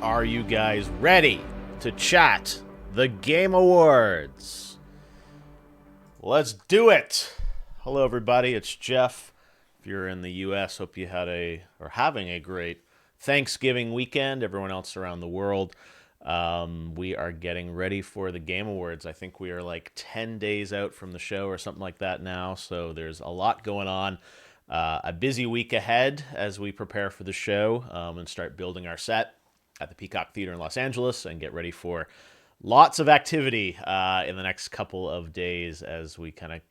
Are you guys ready to chat the Game Awards? Let's do it. Hello, everybody. It's Jeff. If you're in the U.S., hope you had having a great Thanksgiving weekend. Everyone else around the world, we are getting ready for the Game Awards. I think we are like 10 days out from the show or something like that now. So there's a lot going on. A busy week ahead as we prepare for the show and start building our set at the Peacock Theater in Los Angeles and get ready for lots of activity in the next couple of days as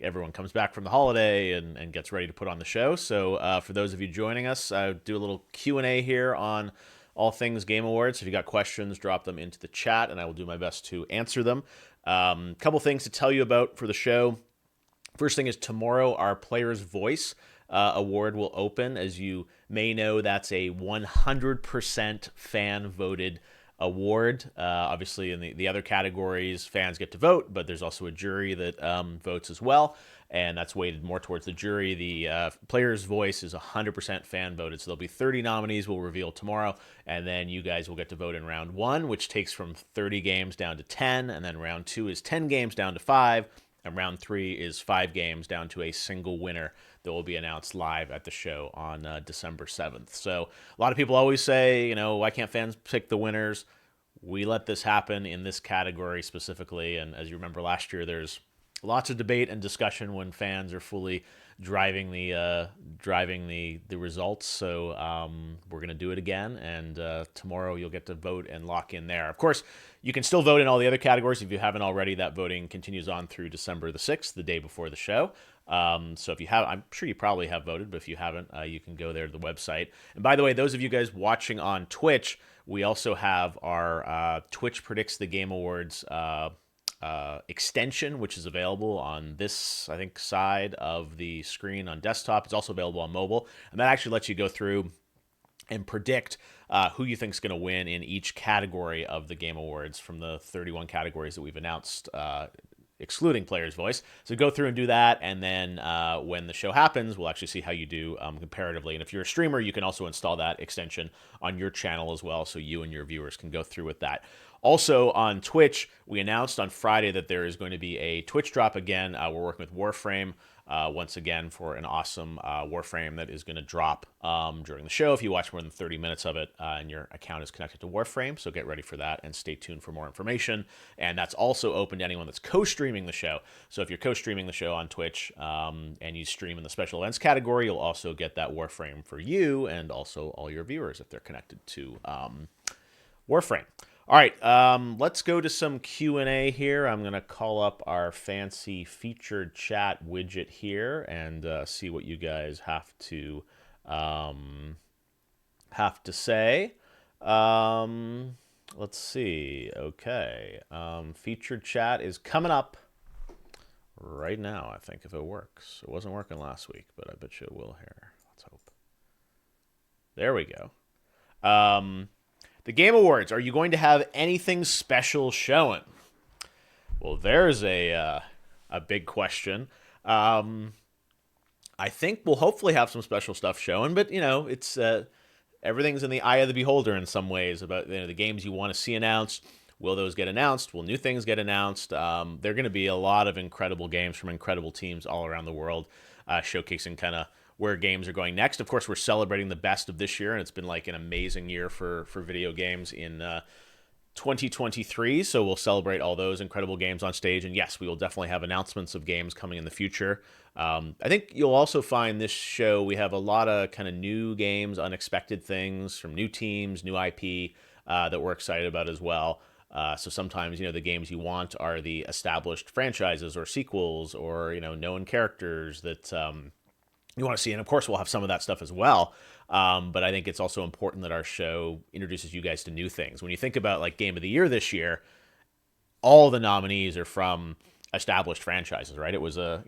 everyone comes back from the holiday and gets ready to put on the show. So for those of you joining us, I do a little Q&A here on all things Game Awards. If you got questions, drop them into the chat and I will do my best to answer them. Couple things to tell you about for the show. First thing is tomorrow our Player's Voice award will open. As you may know, that's a 100% fan-voted award. Obviously, in the other categories, fans get to vote, but there's also a jury that votes as well, and that's weighted more towards the jury. The Player's Voice is 100% fan-voted, so there'll be 30 nominees we'll reveal tomorrow, and then you guys will get to vote in round 1, which takes from 30 games down to 10, and then round 2 is 10 games down to 5, and round 3 is 5 games down to a single winner that will be announced live at the show on December 7th. So a lot of people always say, why can't fans pick the winners? We let this happen in this category specifically. And as you remember last year, there's lots of debate and discussion when fans are fully driving the results. So we're going to do it again. And tomorrow you'll get to vote and lock in there. Of course, you can still vote in all the other categories. If you haven't already, that voting continues on through December the 6th, the day before the show. So if you have, I'm sure you probably have voted, but if you haven't, you can go there to the website. And by the way, those of you guys watching on Twitch, we also have our Twitch Predicts the Game Awards extension, which is available on this, I think, side of the screen on desktop. It's also available on mobile, and that actually lets you go through and predict who you think is going to win in each category of the Game Awards from the 31 categories that we've announced, excluding Player's Voice. So go through and do that, and then when the show happens, we'll actually see how you do comparatively. And if you're a streamer, you can also install that extension on your channel as well, so you and your viewers can go through with that. Also on Twitch, we announced on Friday that there is going to be a Twitch drop again. We're working with Warframe once again for an awesome Warframe that is going to drop during the show if you watch more than 30 minutes of it and your account is connected to Warframe. So get ready for that and stay tuned for more information. And that's also open to anyone that's co-streaming the show. So if you're co-streaming the show on Twitch and you stream in the special events category, you'll also get that Warframe for you and also all your viewers if they're connected to Warframe. All right, let's go to some Q&A here. I'm going to call up our fancy featured chat widget here and see what you guys have to say. Let's see. Okay, featured chat is coming up right now, I think, if it works. It wasn't working last week, but I bet you it will here. Let's hope. There we go. The Game Awards, are you going to have anything special showing? Well, there's a big question. I think we'll hopefully have some special stuff showing, but, it's everything's in the eye of the beholder in some ways about the games you want to see announced. Will those get announced? Will new things get announced? There are going to be a lot of incredible games from incredible teams all around the world showcasing kind of where games are going next. Of course, we're celebrating the best of this year, and it's been like an amazing year for video games in 2023, so we'll celebrate all those incredible games on stage, and yes, we will definitely have announcements of games coming in the future. I think you'll also find this show, we have a lot of kind of new games, unexpected things from new teams, new IP that we're excited about as well. So sometimes, the games you want are the established franchises or sequels or, known characters that you want to see. And of course, we'll have some of that stuff as well. But I think it's also important that our show introduces you guys to new things. When you think about like Game of the Year this year, all the nominees are from established franchises, right? It was a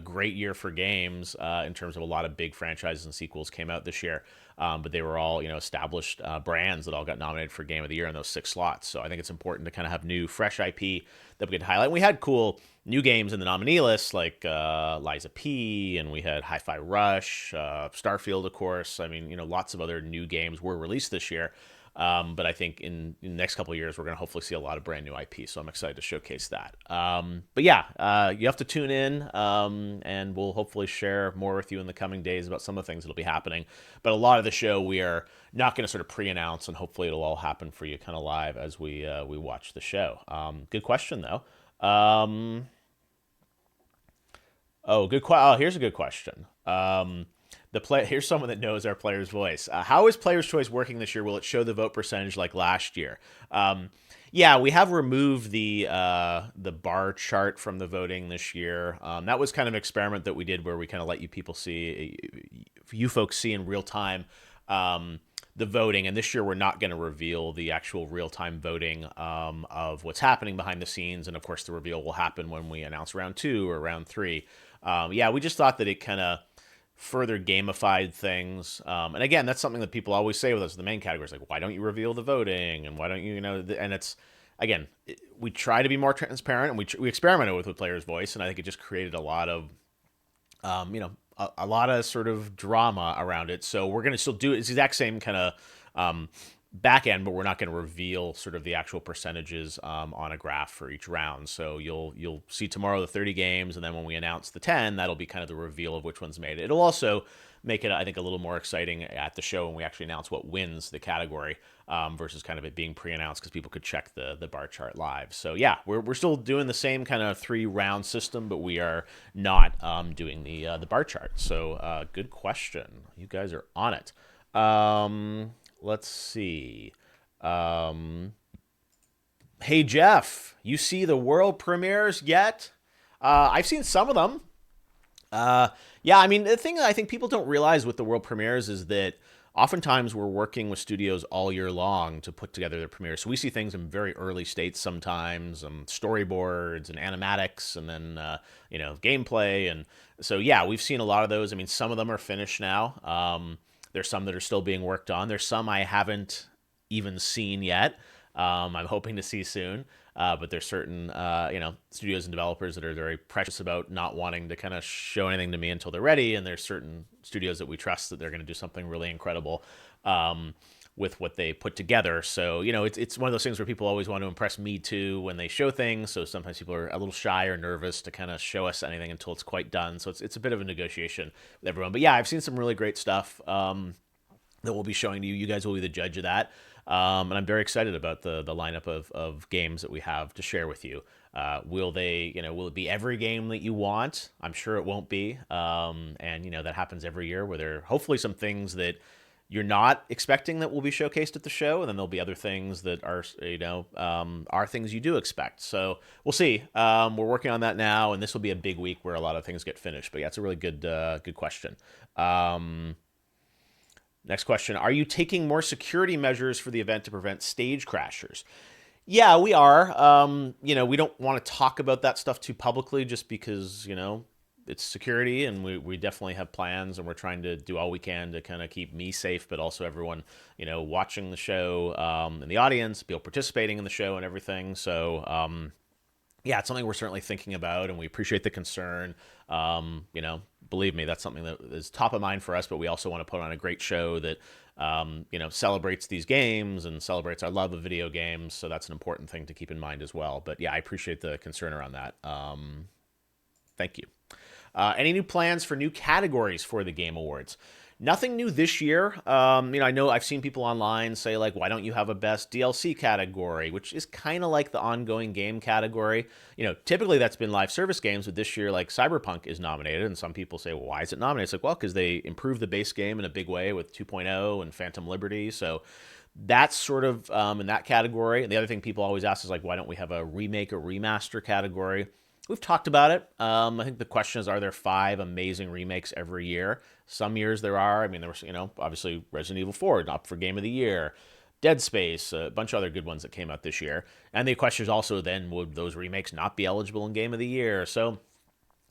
great year for games in terms of a lot of big franchises and sequels came out this year. but they were all, established brands that all got nominated for Game of the Year in those 6 slots. So I think it's important to kind of have new, fresh IP that we could highlight. And we had cool new games in the nominee list, like Liza P, and we had Hi-Fi Rush, Starfield, of course. I mean, lots of other new games were released this year. But I think in the next couple of years, we're going to hopefully see a lot of brand new IP. So I'm excited to showcase that. But yeah, you have to tune in, and we'll hopefully share more with you in the coming days about some of the things that'll be happening. But a lot of the show we are not going to sort of pre-announce, and hopefully it'll all happen for you kind of live as we watch the show. Good question though. Here's a good question. Here's someone that knows our player's voice. How is Player's Choice working this year? Will it show the vote percentage like last year? Yeah, we have removed the bar chart from the voting this year. That was kind of an experiment that we did where we kind of let you folks see in real time the voting. And this year we're not going to reveal the actual real time voting of what's happening behind the scenes. And of course, the reveal will happen when we announce round 2 or round 3. Yeah, we just thought that it kind of further gamified things. And again, that's something that people always say with us in the main categories, like, why don't you reveal the voting? And why don't you, and it's, again, we try to be more transparent, and we experimented with Player's Voice, and I think it just created a lot of, a lot of sort of drama around it. So we're going to still do it. It's the exact same kind of back end, but we're not going to reveal sort of the actual percentages on a graph for each round. So you'll see tomorrow the 30 games, and then when we announce the 10, that'll be kind of the reveal of which ones made it. It'll also make it, I think, a little more exciting at the show when we actually announce what wins the category versus kind of it being pre-announced, because people could check the bar chart live. So yeah, we're still doing the same kind of 3-round system, but we are not doing the bar chart. So good question. You guys are on it. Let's see. Hey, Geoff, you see the world premieres yet? I've seen some of them. Yeah, I mean, the thing that I think people don't realize with the world premieres is that oftentimes we're working with studios all year long to put together their premieres. So we see things in very early states sometimes, storyboards and animatics, and then, gameplay. And so, yeah, we've seen a lot of those. I mean, some of them are finished now. There's some that are still being worked on. There's some I haven't even seen yet. I'm hoping to see soon. But there's certain, studios and developers that are very precious about not wanting to kind of show anything to me until they're ready. And there's certain studios that we trust that they're going to do something really incredible with what they put together. So, it's one of those things where people always want to impress me too when they show things. So sometimes people are a little shy or nervous to kind of show us anything until it's quite done. So it's a bit of a negotiation with everyone. But yeah, I've seen some really great stuff that we'll be showing to you. You guys will be the judge of that. And I'm very excited about the lineup of games that we have to share with you. Will it be every game that you want? I'm sure it won't be. And that happens every year, where there are hopefully some things that you're not expecting that will be showcased at the show, and then there'll be other things that are things you do expect. So we'll see. We're working on that now, and this will be a big week where a lot of things get finished. But yeah, it's a really good question. Next question. Are you taking more security measures for the event to prevent stage crashers? Yeah, we are. We don't want to talk about that stuff too publicly just because, it's security, and we definitely have plans, and we're trying to do all we can to kind of keep me safe, but also everyone, watching the show in the audience, people participating in the show and everything. So, yeah, it's something we're certainly thinking about, and we appreciate the concern. Believe me, that's something that is top of mind for us, but we also want to put on a great show that, celebrates these games and celebrates our love of video games. So that's an important thing to keep in mind as well. But yeah, I appreciate the concern around that. Thank you. Any new plans for new categories for the Game Awards? Nothing new this year. I know I've seen people online say, like, why don't you have a best DLC category, which is kind of like the ongoing game category. Typically that's been live service games, but this year, like, Cyberpunk is nominated, and some people say, well, why is it nominated? It's like, well, because they improved the base game in a big way with 2.0 and Phantom Liberty. So that's sort of in that category. And the other thing people always ask is, like, why don't we have a remake or remaster category? We've talked about it. I think the question is, are there 5 amazing remakes every year? Some years there are. I mean, there was, obviously Resident Evil 4 up for Game of the Year, Dead Space, a bunch of other good ones that came out this year. And the question is also then, would those remakes not be eligible in Game of the Year? So,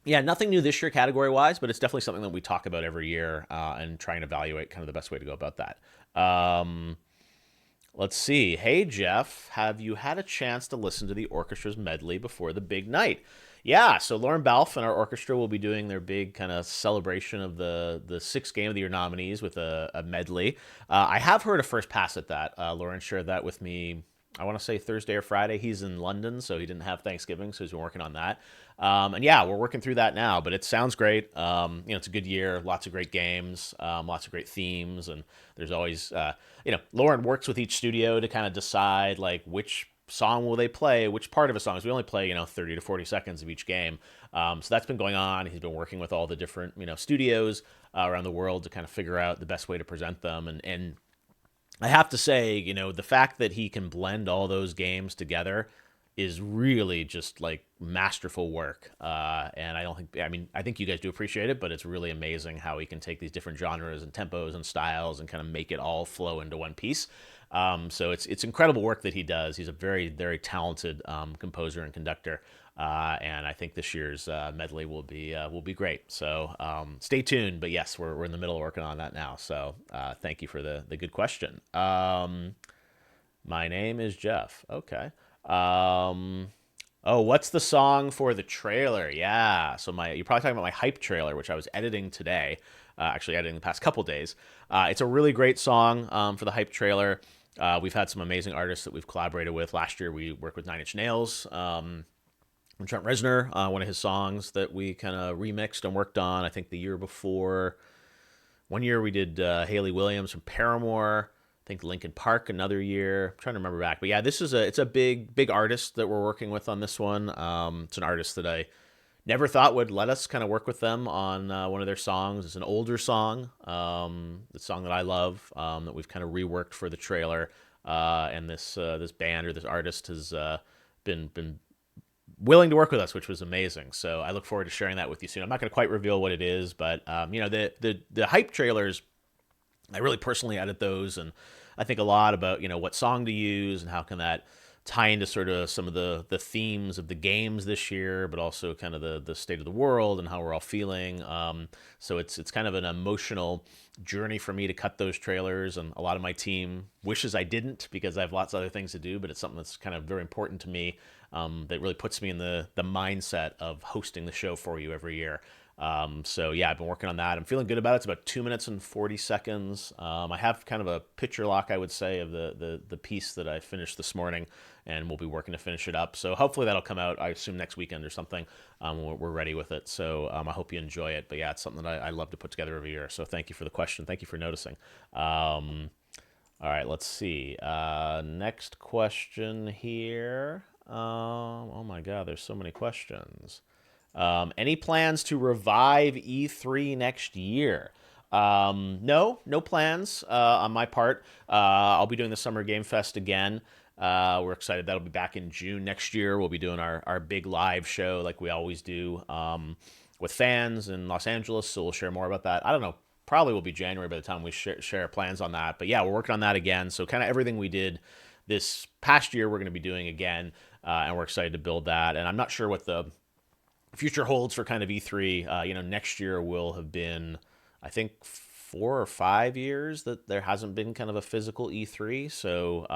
Yeah, nothing new this year category wise, but it's definitely something that we talk about every year and try and evaluate kind of the best way to go about that. Let's see. Hey, Jeff, have you had a chance to listen to the orchestra's medley before the big night? Yeah, so Lauren Balfe and our orchestra will be doing their big kind of celebration of the sixth game of the year nominees with a medley. I have heard a first pass at that. Lauren shared that with me. I want to say Thursday or Friday. He's in London, so he didn't have Thanksgiving, so he's been working on that. And yeah, we're working through that now, but it sounds great. It's a good year, lots of great games, lots of great themes, and there's always, Lauren works with each studio to kind of decide like which song will they play, which part of a song. Because we only play 30 to 40 seconds of each game. So that's been going on. He's been working with all the different studios around the world to kind of figure out the best way to present them, and I have to say, the fact that he can blend all those games together is really just like masterful work. And I think you guys do appreciate it, but it's really amazing how he can take these different genres and tempos and styles and kind of make it all flow into one piece. So it's incredible work that he does. He's a very, very talented composer and conductor. And I think this year's medley will be great. So stay tuned. But yes, we're in the middle of working on that now. So thank you for the good question. My name is Jeff. Okay. Oh, what's the song for the trailer? Yeah. So you're probably talking about my hype trailer, which I was editing today. Actually, editing the past couple days. It's a really great song for the hype trailer. We've had some amazing artists that we've collaborated with. Last year, we worked with Nine Inch Nails. Trent Reznor, one of his songs that we kind of remixed and worked on. I think the year before, one year we did Hayley Williams from Paramore. I think Linkin Park another year. I'm trying to remember back, but yeah, it's a big artist that we're working with on this one. It's an artist that I never thought would let us kind of work with them on one of their songs. It's an older song, the song that I love, that we've kind of reworked for the trailer. And this band or this artist has been willing to work with us, which was amazing. So I look forward to sharing that with you soon. I'm not going to quite reveal what it is, but the hype trailers, I really personally edit those, and I think a lot about what song to use and how can that tie into sort of some of the themes of the games this year, but also kind of the state of the world and how we're all feeling. So it's kind of an emotional journey for me to cut those trailers, and a lot of my team wishes I didn't because I have lots of other things to do, but it's something that's kind of very important to me, that really puts me in the mindset of hosting the show for you every year. So yeah, I've been working on that. I'm feeling good about it. It's about 2 minutes and 40 seconds. I have kind of a picture lock, I would say, of the piece that I finished this morning, and we'll be working to finish it up. So hopefully that'll come out, I assume, next weekend or something. We're ready with it. So I hope you enjoy it. But yeah, it's something that I love to put together every year. So thank you for the question. Thank you for noticing. All right, let's see. Next question here. Oh my God, there's so many questions. Any plans to revive E3 next year? No plans on my part. I'll be doing the Summer Game Fest again. We're excited. That'll be back in June next year. We'll be doing our big live show like we always do with fans in Los Angeles. So we'll share more about that. I don't know. Probably will be January by the time we share plans on that. But yeah, we're working on that again. So kind of everything we did this past year, we're going to be doing again. And we're excited to build that. And I'm not sure what the future holds for kind of E3. Next year will have been, I think, 4 or 5 years that there hasn't been kind of a physical E3. So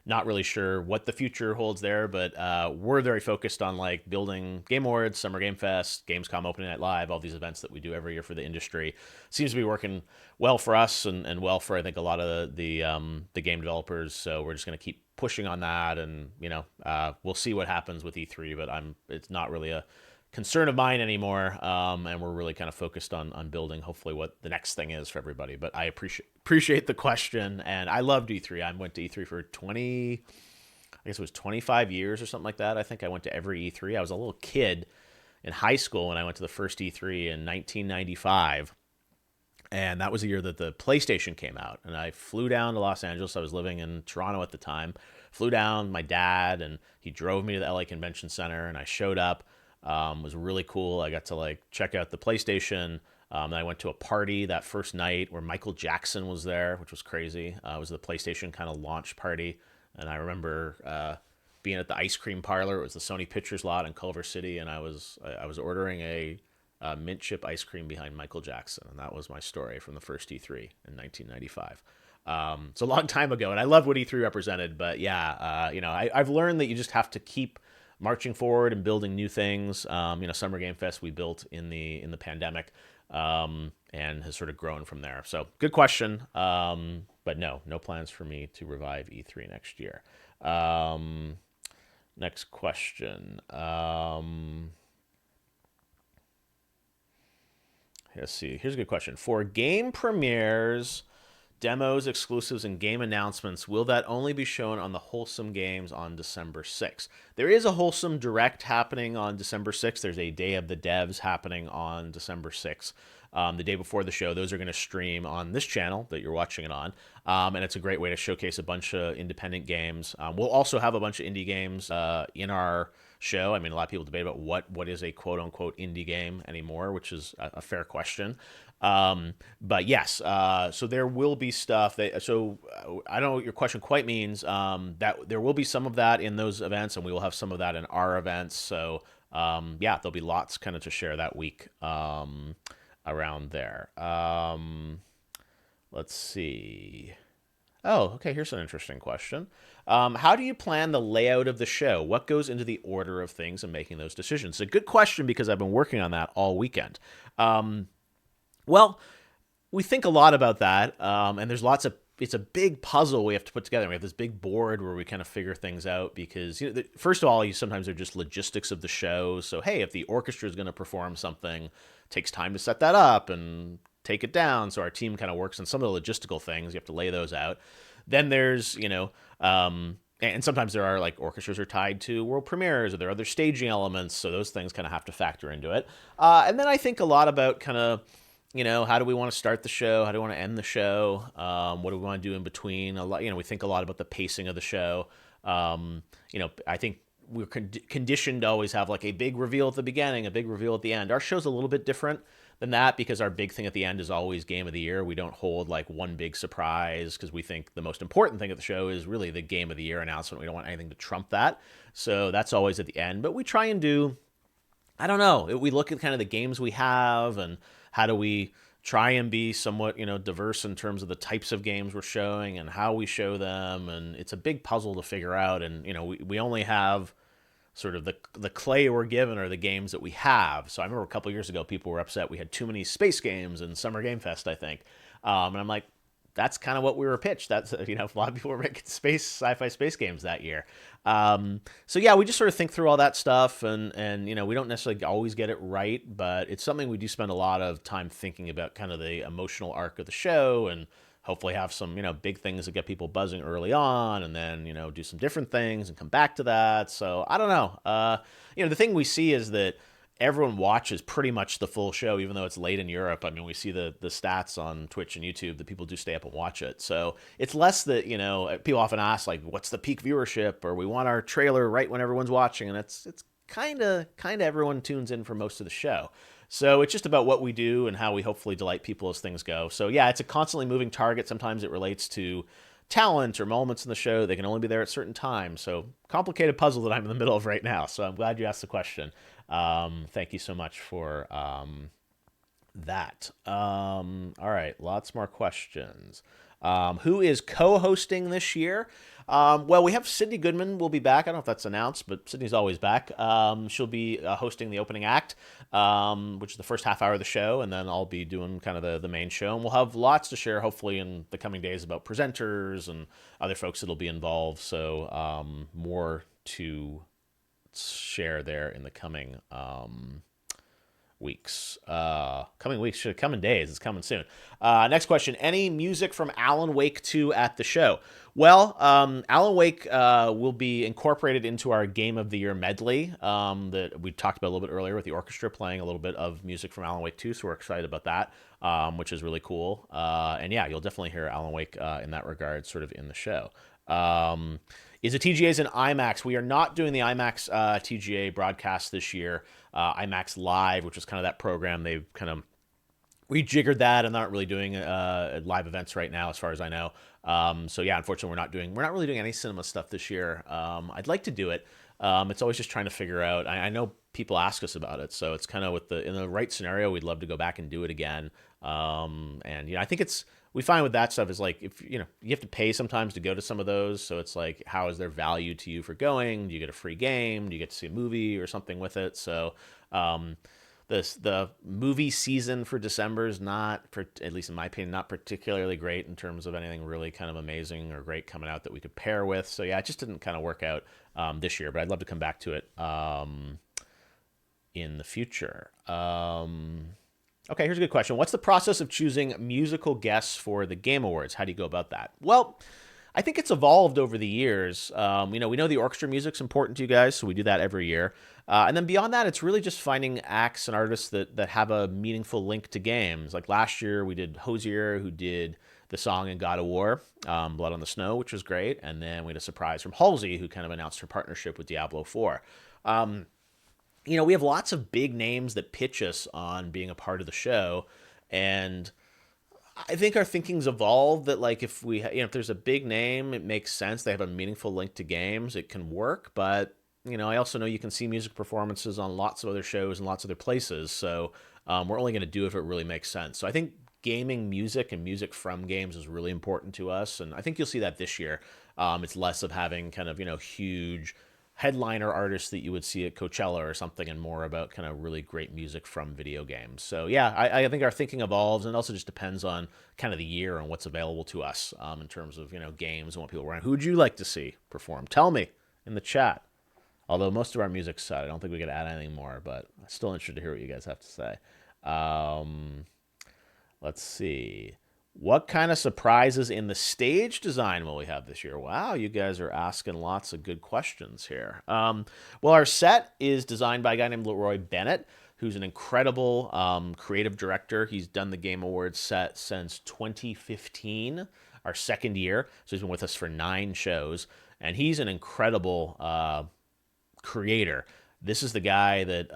not really sure what the future holds there, but we're very focused on like building Game Awards, Summer Game Fest, Gamescom Opening Night Live, all these events that we do every year for the industry. Seems to be working well for us and well for, I think, a lot of the game developers. So we're just going to keep pushing on that, and we'll see what happens with E3, but it's not really a concern of mine anymore, and we're really kind of focused on building hopefully what the next thing is for everybody. But I appreciate the question, and I loved E3. I went to E3 for 25 years or something like that. I think I went to every E3. I was a little kid in high school when I went to the first E3 in 1995. And that was the year that the PlayStation came out. And I flew down to Los Angeles. I was living in Toronto at the time. Flew down, my dad, and he drove me to the LA Convention Center. And I showed up. It was really cool. I got to like check out the PlayStation. Then I went to a party that first night where Michael Jackson was there, which was crazy. It was the PlayStation kind of launch party. And I remember being at the ice cream parlor. It was the Sony Pictures lot in Culver City, and I was ordering a mint chip ice cream behind Michael Jackson, and that was my story from the first E3 in 1995. It's a long time ago, and I love what E3 represented. But yeah, I've learned that you just have to keep marching forward and building new things. Summer Game Fest we built in the pandemic, and has sort of grown from there. So good question. But no plans for me to revive E3 next year. Next question. Let's see. Here's a good question. For game premieres, demos, exclusives, and game announcements, will that only be shown on the Wholesome Games on December 6th? There is a Wholesome Direct happening on December 6th. There's a Day of the Devs happening on December 6th. The day before the show, those are going to stream on this channel that you're watching it on. And it's a great way to showcase a bunch of independent games. We'll also have a bunch of indie games in our show. I mean, a lot of people debate about what is a quote-unquote indie game anymore, which is a fair question. But yes, so there will be stuff that, so I don't know what your question quite means, that there will be some of that in those events, and we will have some of that in our events. So, yeah, there'll be lots kind of to share that week, around there. Let's see. Oh, okay. Here's an interesting question. How do you plan the layout of the show? What goes into the order of things and making those decisions? It's a good question because I've been working on that all weekend. Well, we think a lot about that, and there's it's a big puzzle we have to put together. We have this big board where we kind of figure things out because, first of all, sometimes they're just logistics of the show. So, hey, if the orchestra is going to perform something, it takes time to set that up and take it down. So our team kind of works on some of the logistical things. You have to lay those out. Then there's, and sometimes there are like orchestras are tied to world premieres or there are other staging elements. So those things kind of have to factor into it. And then I think a lot about kind of, how do we want to start the show? How do we want to end the show? What do we want to do in between? A lot, we think a lot about the pacing of the show. I think we're conditioned to always have like a big reveal at the beginning, a big reveal at the end. Our show's a little bit different than that because our big thing at the end is always game of the year. We don't hold like one big surprise because we think the most important thing at the show is really the game of the year announcement. We don't want anything to trump that. So that's always at the end. But we try and do, I don't know, we look at kind of the games we have and how do we try and be somewhat, diverse in terms of the types of games we're showing and how we show them. And it's a big puzzle to figure out. And, we only have sort of the clay we're given are the games that we have. So I remember a couple of years ago, people were upset we had too many space games in Summer Game Fest, I think. And I'm like, that's kind of what we were pitched. That's, a lot of people were making sci-fi space games that year. So yeah, we just sort of think through all that stuff and, we don't necessarily always get it right, but it's something we do spend a lot of time thinking about kind of the emotional arc of the show and hopefully have some, big things that get people buzzing early on and then, do some different things and come back to that. So I don't know. The thing we see is that everyone watches pretty much the full show, even though it's late in Europe. I mean, we see the stats on Twitch and YouTube that people do stay up and watch it. So it's less that, people often ask, like, what's the peak viewership? Or we want our trailer right when everyone's watching. And it's kind of everyone tunes in for most of the show. So it's just about what we do and how we hopefully delight people as things go. So yeah, it's a constantly moving target. Sometimes it relates to talent or moments in the show. They can only be there at certain times. So complicated puzzle that I'm in the middle of right now. So I'm glad you asked the question. Thank you so much for that. All right, lots more questions. Who is co-hosting this year? Well, we have Sydney Goodman will be back. I don't know if that's announced, but Sydney's always back. She'll be hosting the opening act, which is the first half hour of the show, and then I'll be doing kind of the main show. And we'll have lots to share, hopefully, in the coming days about presenters and other folks that'll be involved. So more to share there in the coming weeks. Coming days. It's coming soon. Next question. Any music from Alan Wake 2 at the show? Well, Alan Wake will be incorporated into our Game of the Year medley that we talked about a little bit earlier with the orchestra playing a little bit of music from Alan Wake 2, so we're excited about that, which is really cool. And yeah, you'll definitely hear Alan Wake in that regard sort of in the show. Is the TGAs in IMAX? We are not doing the IMAX TGA broadcast this year. IMAX Live, which is kind of that program they've kind of rejiggered that and not really doing live events right now, as far as I know. So yeah, unfortunately, we're not really doing any cinema stuff this year. I'd like to do it. It's always just trying to figure out. I know people ask us about it, so it's kind of in the right scenario, we'd love to go back and do it again. And I think we find with that stuff is like, if you have to pay sometimes to go to some of those, so it's like, how is there value to you for going? Do you get a free game? Do you get to see a movie or something with it? So the movie season for December is not, at least in my opinion, not particularly great in terms of anything really kind of amazing or great coming out that we could pair with. So yeah, it just didn't kind of work out this year, but I'd love to come back to it in the future. Okay, here's a good question. What's the process of choosing musical guests for the Game Awards? How do you go about that? Well, I think it's evolved over the years. We know the orchestra music's important to you guys, so we do that every year. And then beyond that, it's really just finding acts and artists that have a meaningful link to games. Like last year, we did Hosier, who did the song in God of War, Blood on the Snow, which was great. And then we had a surprise from Halsey, who kind of announced her partnership with Diablo 4. We have lots of big names that pitch us on being a part of the show. And I think our thinking's evolved that, like, if there's a big name, it makes sense. They have a meaningful link to games. It can work, but I also know you can see music performances on lots of other shows and lots of other places. So we're only going to do if it really makes sense. So I think gaming music and music from games is really important to us, and I think you'll see that this year. It's less of having kind of huge headliner artists that you would see at Coachella or something, and more about kind of really great music from video games. So yeah, I think our thinking evolves, and it also just depends on kind of the year and what's available to us in terms of games and what people want. Who would you like to see perform? Tell me in the chat. Although most of our music's set, I don't think we could add anything more, but I'm still interested to hear what you guys have to say. Let's see. What kind of surprises in the stage design will we have this year? Wow, you guys are asking lots of good questions here. Well, our set is designed by a guy named Leroy Bennett, who's an incredible creative director. He's done the Game Awards set since 2015, our second year. So he's been with us for 9 shows, and he's an incredible creator. This is the guy that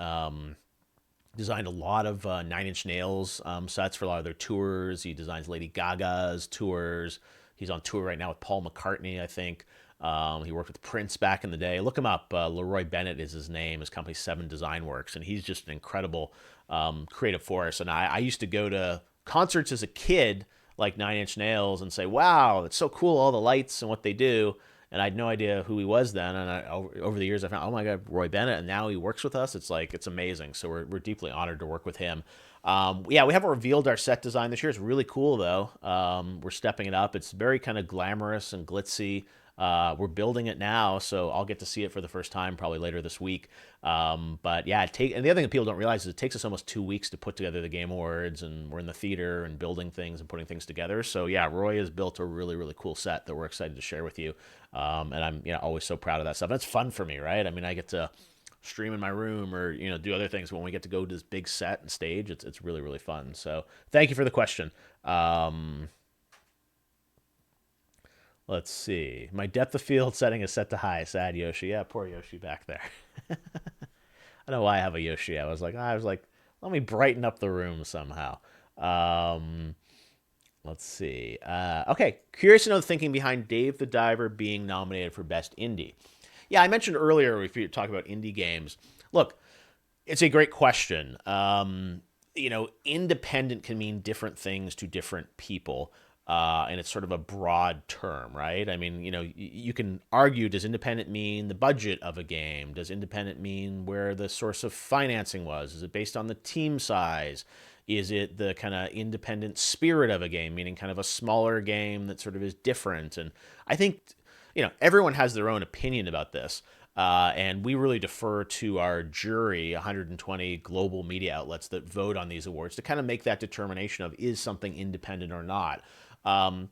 designed a lot of Nine Inch Nails sets for a lot of their tours. He designs Lady Gaga's tours. He's on tour right now with Paul McCartney, I think. He worked with Prince back in the day. Look him up. Leroy Bennett is his name. His company 7 Design Works, and he's just an incredible creative force. And I used to go to concerts as a kid, like Nine Inch Nails, and say, wow, it's so cool, all the lights and what they do. And I had no idea who he was then. And over the years, I found, oh my God, Roy Bennett. And now he works with us. It's amazing. So we're deeply honored to work with him. We haven't revealed our set design this year. It's really cool, though. We're stepping it up. It's very kind of glamorous and glitzy. We're building it now, so I'll get to see it for the first time probably later this week. But yeah, and the other thing that people don't realize is it takes us almost 2 weeks to put together the Game Awards, and we're in the theater and building things and putting things together. So yeah, Roy has built a really, really cool set that we're excited to share with you. And I'm always so proud of that stuff. And it's fun for me, right? I mean, I get to stream in my room or do other things. When we get to go to this big set and stage, it's really, really fun. So thank you for the question. Let's see. My depth of field setting is set to high. Sad Yoshi. Yeah, poor Yoshi back there. I don't know why I have a Yoshi. I was like, let me brighten up the room somehow. Let's see. Okay, curious to know the thinking behind Dave the Diver being nominated for Best Indie. Yeah, I mentioned earlier, if you talk about indie games, look, it's a great question. Independent can mean different things to different people. And it's sort of a broad term, right? I mean, you can argue, does independent mean the budget of a game? Does independent mean where the source of financing was? Is it based on the team size? Is it the kind of independent spirit of a game, meaning kind of a smaller game that sort of is different? And I think, everyone has their own opinion about this. And we really defer to our jury, 120 global media outlets that vote on these awards, to kind of make that determination of, is something independent or not? In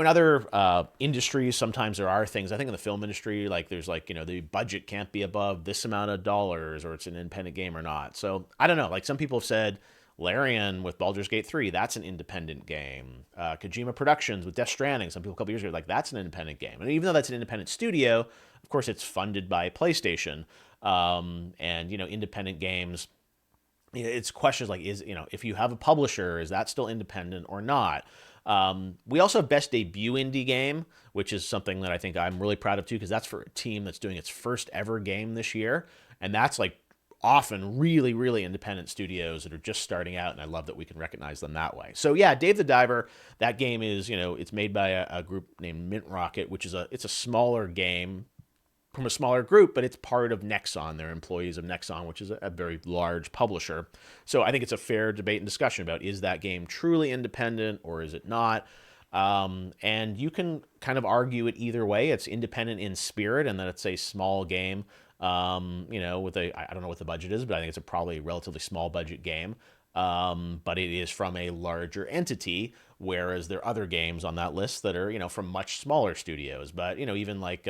other industries, sometimes there are things. I think in the film industry, there's the budget can't be above this amount of dollars, or it's an independent game or not. So I don't know. Like, some people have said Larian with Baldur's Gate 3, that's an independent game. Kojima Productions with Death Stranding, some people a couple years ago, that's an independent game. And even though that's an independent studio, of course, it's funded by PlayStation. And independent games it's questions like, is, if you have a publisher, is that still independent or not? We also have best debut indie game, which is something that I think I'm really proud of too, because that's for a team that's doing its first ever game this year. And that's like often really, really independent studios that are just starting out. And I love that we can recognize them that way. So yeah, Dave the Diver, that game is, it's made by a group named Mint Rocket, which is it's a smaller game from a smaller group, but it's part of Nexon. They're employees of Nexon, which is a very large publisher. So I think it's a fair debate and discussion about, is that game truly independent or is it not? And you can kind of argue it either way. It's independent in spirit, and that it's a small game. With I don't know what the budget is, but I think it's a probably relatively small budget game. But it is from a larger entity, whereas there are other games on that list that are, from much smaller studios. But, even like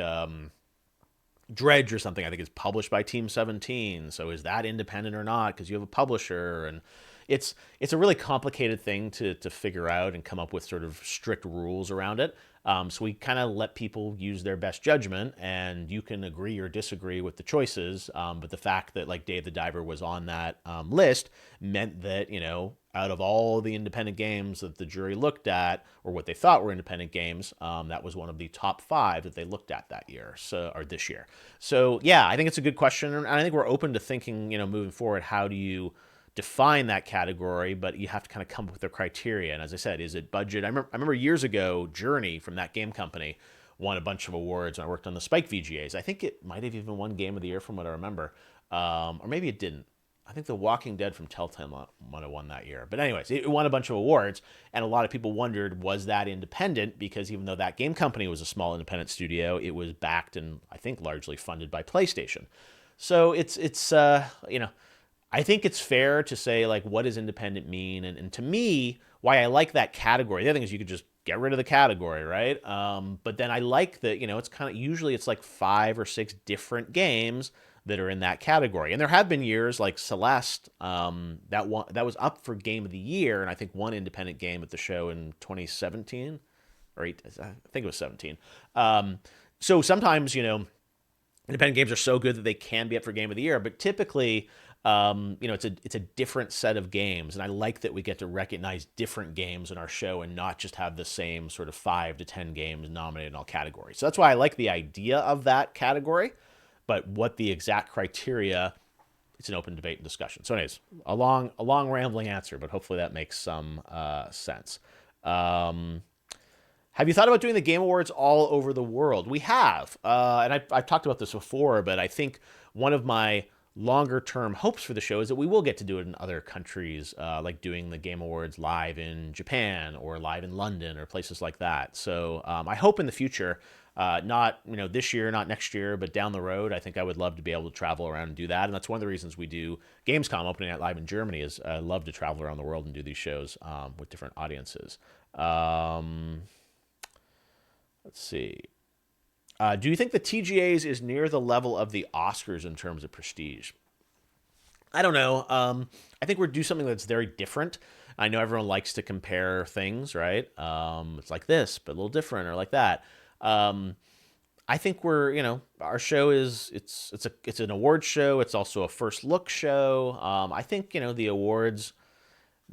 Dredge or something, I think is published by Team 17. So is that independent or not? Because you have a publisher, and it's a really complicated thing to figure out and come up with sort of strict rules around it. So we kind of let people use their best judgment, and you can agree or disagree with the choices. But the fact that like Dave the Diver was on that list meant that, out of all the independent games that the jury looked at, or what they thought were independent games, that was one of the top 5 that they looked at that year, or this year. So yeah, I think it's a good question, and I think we're open to thinking, moving forward, how do you define that category, but you have to kind of come up with a criteria. And as I said, is it budget? I remember years ago, Journey from that game company won a bunch of awards, and I worked on the Spike VGAs. I think it might have even won Game of the Year from what I remember, or maybe it didn't. I think The Walking Dead from Telltale might have won that year. But anyways, it won a bunch of awards, and a lot of people wondered, was that independent? Because even though that game company was a small independent studio, it was backed and I think largely funded by PlayStation. So it's I think it's fair to say, like, what does independent mean? And to me, why I like that category, the other thing is you could just get rid of the category, right? But then I like that, it's kind of, usually it's like 5 or 6 different games that are in that category. And there have been years like Celeste, that was up for Game of the Year, and I think one independent game at the show in 2017, or I think it was 17. So sometimes, independent games are so good that they can be up for Game of the Year, but typically, it's a different set of games, and I like that we get to recognize different games in our show and not just have the same sort of 5 to 10 games nominated in all categories. So that's why I like the idea of that category, but what the exact criteria, it's an open debate and discussion. So anyways, a long rambling answer, but hopefully that makes some sense. Have you thought about doing the Game Awards all over the world? We have, and I've talked about this before, but I think one of my longer term hopes for the show is that we will get to do it in other countries, like doing the Game Awards live in Japan or live in London or places like that. So I hope in the future, not this year, not next year, but down the road, I think I would love to be able to travel around and do that. And that's one of the reasons we do Gamescom opening night live in Germany, is I love to travel around the world and do these shows with different audiences. Let's see. Do you think the TGAs is near the level of the Oscars in terms of prestige? I don't know. I think we're do something that's very different. I know everyone likes to compare things, right? It's like this, but a little different, or like that. I think our show it's an award show. It's also a first look show. I think the awards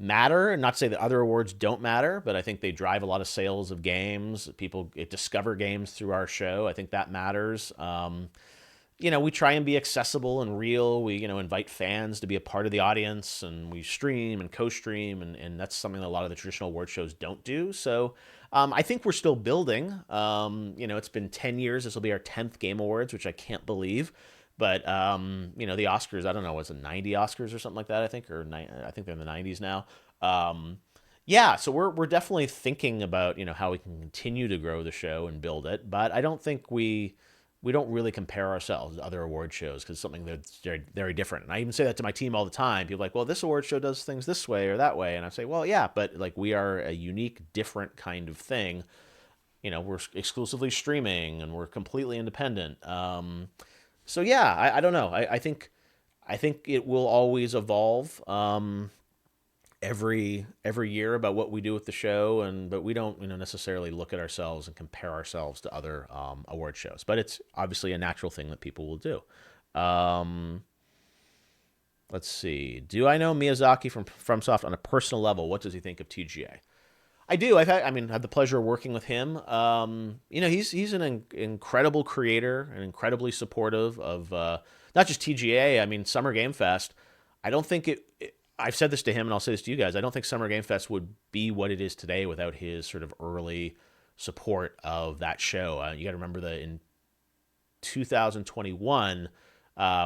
matter, and not to say that other awards don't matter, but I think they drive a lot of sales of games. People discover games through our show. I think that matters. We try and be accessible and real. We, invite fans to be a part of the audience, and we stream and co-stream, and that's something that a lot of the traditional award shows don't do. So I think we're still building. It's been 10 years. This will be our 10th Game Awards, which I can't believe. But the Oscars, I don't know, was it 90 Oscars or something like that? I think, I think they're in the 90s now. Yeah, so we're definitely thinking about how we can continue to grow the show and build it. But I don't think we don't really compare ourselves to other award shows, because it's something that's very, very different. And I even say that to my team all the time. People are like, well, this award show does things this way or that way, and I say, well, yeah, but like we are a unique, different kind of thing. We're exclusively streaming, and we're completely independent. So yeah, I don't know. I think it will always evolve every year about what we do with the show, but we don't necessarily look at ourselves and compare ourselves to other award shows. But it's obviously a natural thing that people will do. Let's see. Do I know Miyazaki from FromSoft on a personal level? What does he think of TGA? I do. Had the pleasure of working with him. He's an incredible creator and incredibly supportive of not just TGA. I mean, Summer Game Fest. I don't think I've said this to him, and I'll say this to you guys. I don't think Summer Game Fest would be what it is today without his sort of early support of that show. You got to remember that in 2021,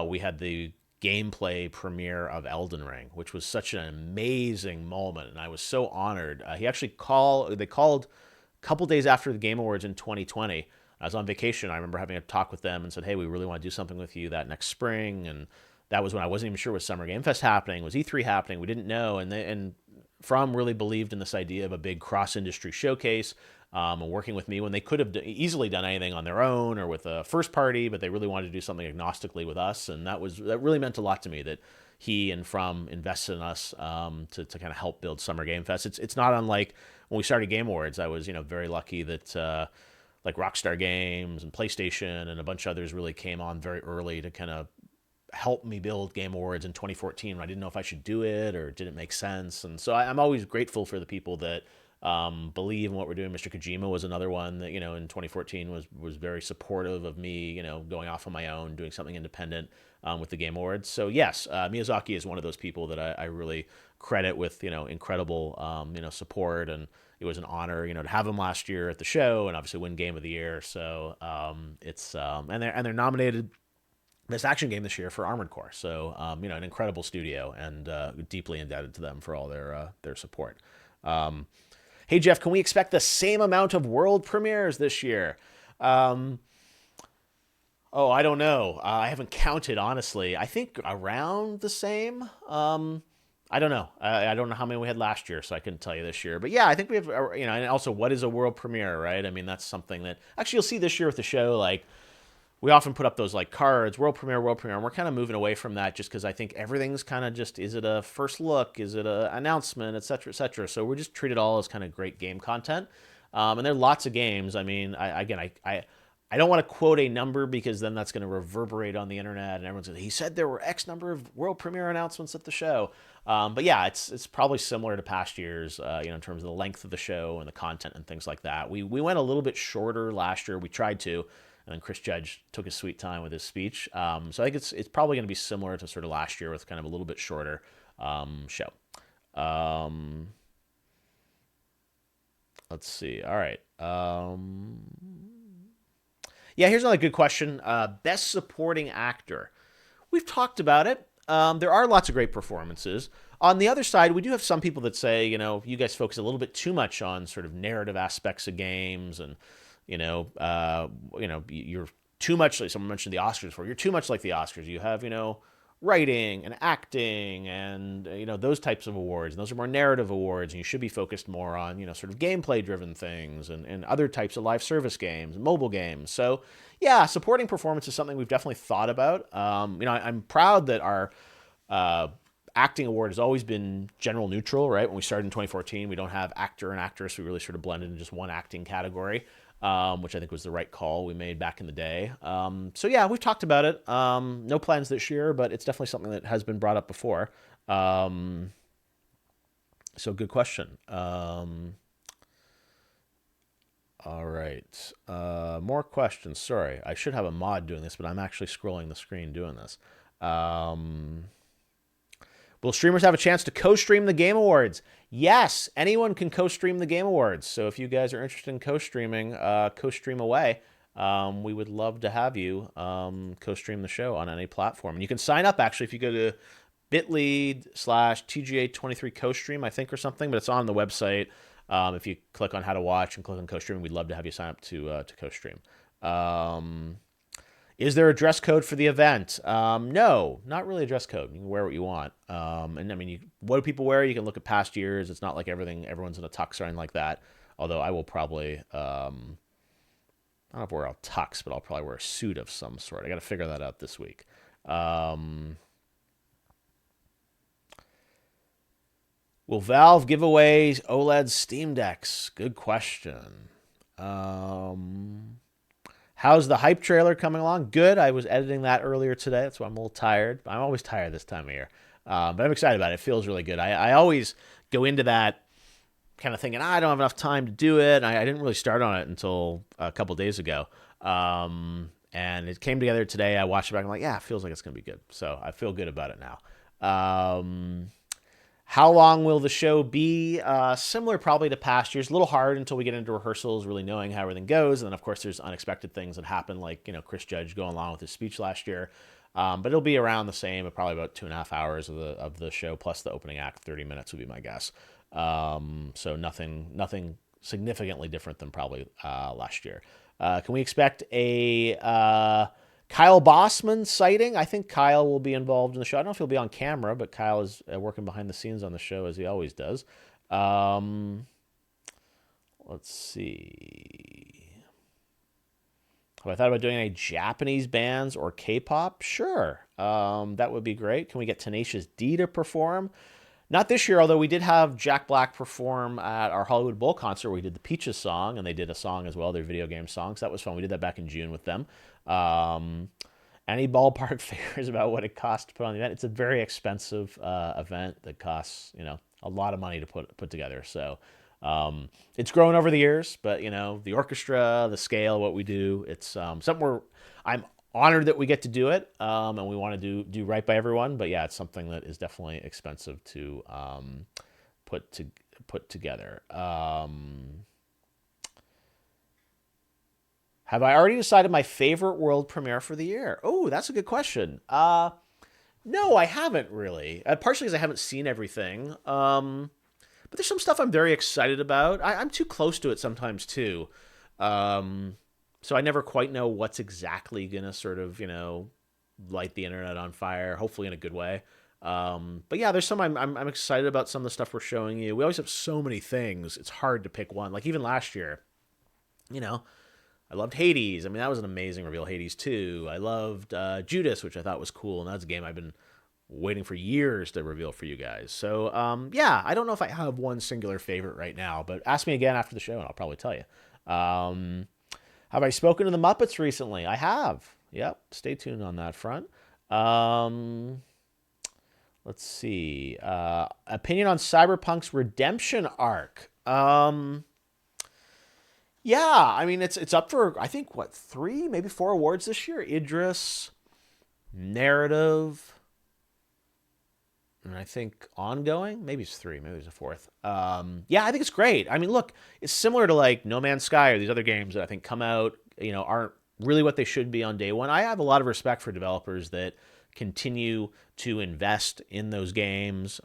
we had the gameplay premiere of Elden Ring, which was such an amazing moment, and I was so honored. They called a couple days after the Game Awards in 2020. I was on vacation. I remember having a talk with them and said, "Hey, we really want to do something with you that next spring." And that was when I wasn't even sure was Summer Game Fest happening, was E3 happening. We didn't know, and From really believed in this idea of a big cross-industry showcase, and working with me when they could have easily done anything on their own or with a first party, but they really wanted to do something agnostically with us, and that really meant a lot to me that he and From invested in us to kind of help build Summer Game Fest. It's not unlike when we started Game Awards. I was very lucky that like Rockstar Games and PlayStation and a bunch of others really came on very early to kind of help me build Game Awards in 2014 when I didn't know if I should do it or did it make sense. And so I'm always grateful for the people that believe in what we're doing. Mr. Kojima was another one that, in 2014 was very supportive of me, going off on my own, doing something independent with the Game Awards. So yes, Miyazaki is one of those people that I really credit with, incredible, support. And it was an honor, to have him last year at the show and obviously win Game of the Year. So and they're nominated Best Action Game this year for Armored Core. So, an incredible studio, and deeply indebted to them for all their support. Hey, Geoff, can we expect the same amount of world premieres this year? I don't know. I haven't counted, honestly. I think around the same. I don't know. I don't know how many we had last year, so I couldn't tell you this year. But yeah, I think we have, and also what is a world premiere, right? I mean, that's something that actually you'll see this year with the show, like, we often put up those like cards, world premiere, and we're kind of moving away from that just because I think everything's kind of just, is it a first look? Is it an announcement, et cetera, et cetera. So we're just treat it all as kind of great game content. And there are lots of games. I mean, I don't want to quote a number because then that's going to reverberate on the internet and everyone's going to, he said there were X number of world premiere announcements at the show. But yeah, it's probably similar to past years, in terms of the length of the show and the content and things like that. We went a little bit shorter last year. We tried to. And then Chris Judge took his sweet time with his speech. So I think it's probably going to be similar to sort of last year with kind of a little bit shorter show. Let's see. All right. Yeah, here's another good question. Best supporting actor. We've talked about it. There are lots of great performances. On the other side, we do have some people that say, you guys focus a little bit too much on sort of narrative aspects of games and you're too much like someone mentioned the Oscars before. You're too much like the Oscars. You have, writing and acting and, those types of awards. And those are more narrative awards. And you should be focused more on, sort of gameplay driven things and other types of live service games, mobile games. So yeah, supporting performance is something we've definitely thought about. I'm proud that our, acting award has always been general neutral, right? When we started in 2014, we don't have actor and actress. We really sort of blended in just one acting category. Which I think was the right call we made back in the day. So yeah, we've talked about it. No plans this year, but it's definitely something that has been brought up before. So good question. All right. More questions. Sorry, I should have a mod doing this, but I'm actually scrolling the screen doing this. Will streamers have a chance to co-stream the Game Awards? Yes, anyone can co-stream the Game Awards. So if you guys are interested in co-streaming, co-stream away. We would love to have you co-stream the show on any platform. And you can sign up, actually, if you go to bit.ly/TGA23 co-stream, I think, or something. But it's on the website. If you click on how to watch and click on co-stream, we'd love to have you sign up to co-stream. Is there a dress code for the event? No, not really a dress code. You can wear what you want. And I mean, what do people wear? You can look at past years. It's not like everyone's in a tux or anything like that. Although I will probably, I don't know if we're a tux, but I'll probably wear a suit of some sort. I got to figure that out this week. Will Valve give away OLED Steam Decks? Good question. How's the hype trailer coming along? Good. I was editing that earlier today. That's why I'm a little tired. I'm always tired this time of year. But I'm excited about it. It feels really good. I always go into that kind of thinking, I don't have enough time to do it. I didn't really start on it until a couple days ago. And it came together today. I watched it back. I'm like, yeah, it feels like it's going to be good. So I feel good about it now. How long will the show be? Similar probably to past years. A little hard until we get into rehearsals, really knowing how everything goes. And then, of course, there's unexpected things that happen, like, Chris Judge going along with his speech last year. But it'll be around the same, probably about 2.5 hours of the show, plus the opening act, 30 minutes would be my guess. So nothing significantly different than probably last year. Can we expect a Kyle Bossman sighting? I think Kyle will be involved in the show. I don't know if he'll be on camera, but Kyle is working behind the scenes on the show as he always does. Let's see. Have I thought about doing any Japanese bands or K-pop? Sure. That would be great. Can we get Tenacious D to perform? Not this year, although we did have Jack Black perform at our Hollywood Bowl concert where we did the Peaches song, and they did a song as well, their video game songs. That was fun. We did that back in June with them. Any ballpark figures about what it costs to put on the event? It's a very expensive event that costs, a lot of money to put together. So it's grown over the years, but, the orchestra, the scale, what we do, it's something I'm honored that we get to do it, and we want to do right by everyone. But yeah, it's something that is definitely expensive to put together. Have I already decided my favorite world premiere for the year? Oh, that's a good question. No, I haven't really. Partially because I haven't seen everything. But there's some stuff I'm very excited about. I'm too close to it sometimes too. So I never quite know what's exactly going to sort of, light the internet on fire, hopefully in a good way. But yeah, there's some I'm excited about some of the stuff we're showing you. We always have so many things. It's hard to pick one. Like even last year, I loved Hades. I mean, that was an amazing reveal. Hades 2. I loved Judas, which I thought was cool. And that's a game I've been waiting for years to reveal for you guys. So yeah, I don't know if I have one singular favorite right now, but ask me again after the show and I'll probably tell you. Have I spoken to the Muppets recently? I have. Yep. Stay tuned on that front. Let's see. Opinion on Cyberpunk's redemption arc. Yeah, I mean, it's up for, I think, 3, maybe 4 awards this year? Idris, narrative, and I think ongoing. Maybe it's 3, maybe there's a 4th. Yeah, I think it's great. I mean, look, it's similar to like No Man's Sky or these other games that I think come out, aren't really what they should be on day one. I have a lot of respect for developers that continue to invest in those games,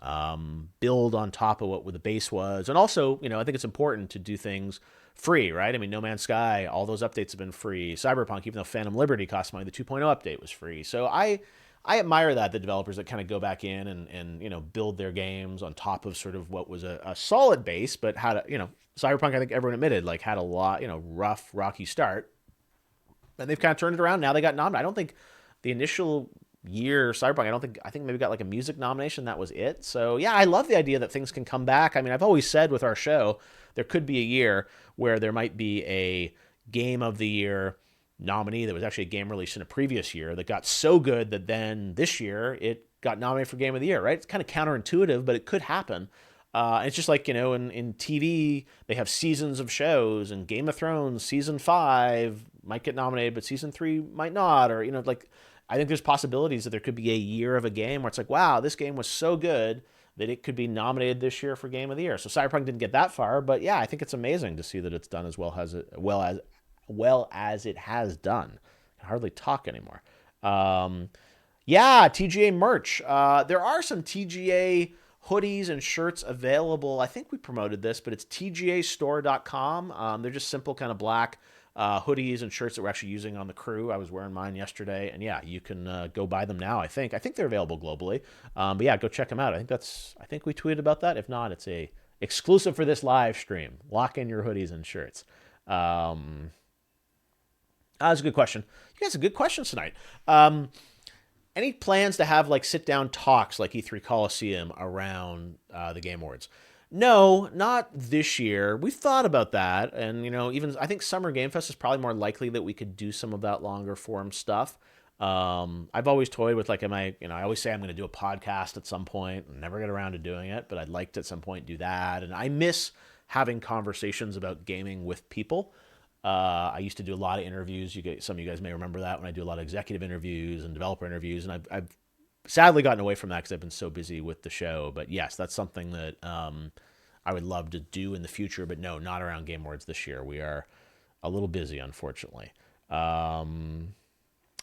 build on top of what the base was. And also, I think it's important to do things free, right? I mean, No Man's Sky, all those updates have been free. Cyberpunk, even though Phantom Liberty cost money, the 2.0 update was free. So I admire that, the developers that kind of go back in and build their games on top of sort of what was a solid base, but had Cyberpunk, I think everyone admitted, like had a lot, rough, rocky start. And they've kind of turned it around. Now they got nominated. I don't think the initial year Cyberpunk, I think maybe got like a music nomination. That was it. So yeah, I love the idea that things can come back. I mean, I've always said with our show, there could be a year where there might be a game of the year nominee that was actually a game released in a previous year that got so good that then this year it got nominated for game of the year, right? It's kind of counterintuitive, but it could happen. It's just like, in TV, they have seasons of shows, and Game of Thrones season 5 might get nominated, but season 3 might not, or, I think there's possibilities that there could be a year of a game where it's like, wow, this game was so good that it could be nominated this year for Game of the Year. So Cyberpunk didn't get that far, but yeah, I think it's amazing to see that it's done as well as it has done. I can hardly talk anymore. Yeah, TGA merch. There are some TGA hoodies and shirts available. I think we promoted this, but it's tgastore.com. They're just simple kind of black hoodies and shirts that we're actually using on the crew. I was wearing mine yesterday, and yeah, you can go buy them now. I think they're available globally. But yeah, go check them out. I think we tweeted about that. If not, it's a exclusive for this live stream. Lock in your hoodies and shirts. That's a good question. You guys have good questions tonight. Any plans to have like sit down talks like E3 Coliseum around the Game Awards? No, not this year. We've thought about that, and even I think Summer Game Fest is probably more likely that we could do some of that longer form stuff. I've always toyed with like, I always say I'm going to do a podcast at some point and never get around to doing it, but I'd like to at some point do that. And I miss having conversations about gaming with people. I used to do a lot of interviews. Some of you guys may remember that when I do a lot of executive interviews and developer interviews, and I've sadly gotten away from that because I've been so busy with the show. But yes, that's something that I would love to do in the future. But no, not around Game Awards this year. We are a little busy, unfortunately. Oh,